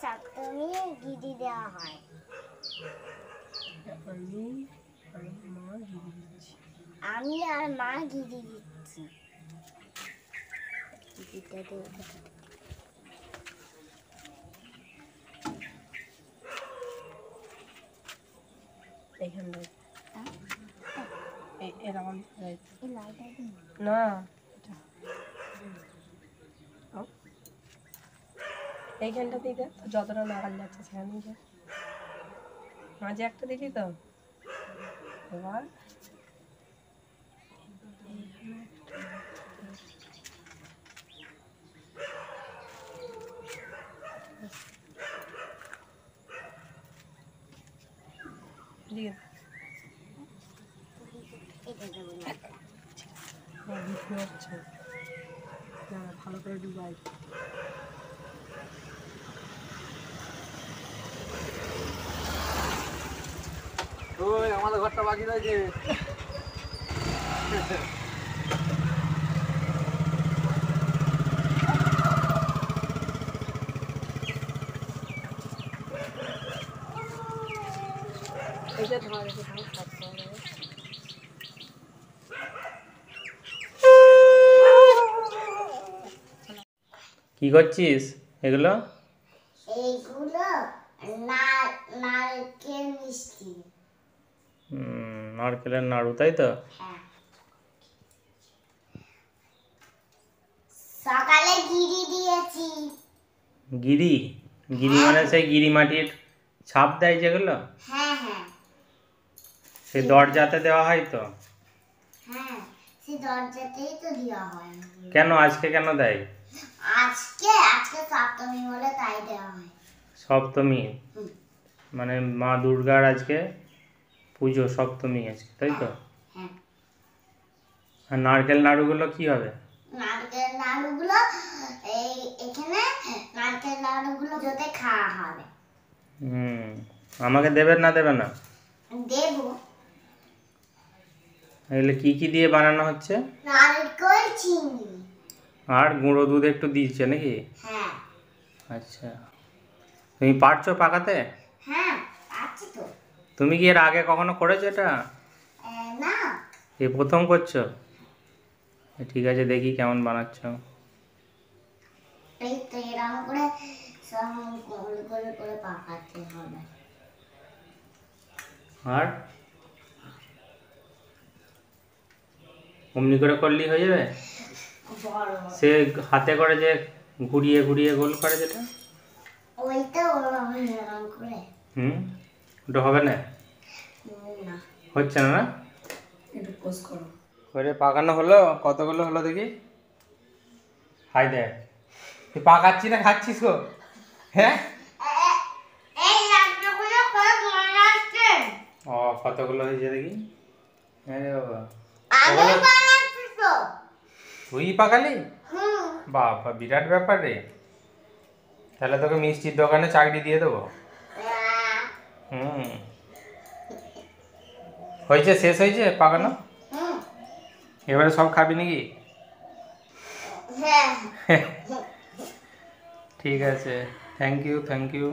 সপ্তমী গিরি দেওয়া হয়। আমি আর মা গিরি দিচ্ছি। না এইখানটা দিকে যতটা নাগাল যাচ্ছে সেখানে যা মাঝে একটা দিলি তো এবার ভালো করে ডুবাই ওই আমাদের ঘরটা বাকি রয়েছে। এটা ধরে কি করছিস এগুলো? এইগুলো নারকেল মিষ্টি। নারকেলের নাড়ু, তাই তো? হ্যাঁ। সকালে গিরি দিয়েছি। গিরি? গিরি মানে সেই গিরি মাটির ছাপ দেয় যেগুলো? হ্যাঁ হ্যাঁ। সেই দরজাতে দেওয়া হয় তো? হ্যাঁ, সেই দরজাতেই তো দেওয়া হয়। কেন আজকে কেন দেয়? আজকে সপ্তমী বলে তাই দেওয়া হয়। সপ্তমী মানে মা দুর্গার আজকে পুজো, সপ্তমী আজকে, তাই তো? হ্যাঁ। আর নারকেল নাড়ুগুলো কি হবে? নারকেল নাড়ুগুলো এখানে নারকেল নাড়ুগুলো যাতে খাওয়া হবে। আমাকে দেবেন না দেবে না? দেব। এগুলো কি কি দিয়ে বানানো হচ্ছে? নারকেল, চিনি আর গুঁড়ো দুধ একটু দিচ্ছে নাকি? হ্যাঁ। আচ্ছা, তুমি পারছো পাকাতে? হ্যাঁ, পাচ্ছি তো। তুমি কি এর আগে কখনো করেছো এটা? না। এই প্রথম করছো? ঠিক আছে, দেখি কেমন বানাচ্ছ। এই তো এরকম করে সব গোল গোল করে পাকাতে হবে। আর অমনি করে করলেই হয়ে যাবে? সে হাতে করে যে ঘুরিয়ে ঘুরিয়ে গোল করে যেটা, ওইটা এরকম করে। ওটা হবে না? না হচ্ছে না? একটু পোজ করো। করে পাকানো হলো? কতগুলো হলো দেখি? হাই দেখ, তুই পাকাচ্ছি না খাচ্ছিস গো? হ্যাঁ, এই লাড্ডুগুলো কত মনে আসছে। ও কতগুলো হয়েছে দেখি? হ্যাঁ রে বাবা, আমি বানাচ্ছি তো। তুই পাকালি? বাবা, বিরাট ব্যাপার রে। তাহলে তোকে মিষ্টির দোকানে চাকরি দিয়ে দেবো। হয়েছে, শেষ হয়েছে পাকানো? এবারে সব খাবি নাকি? হ্যাঁ। ঠিক আছে, থ্যাংক ইউ।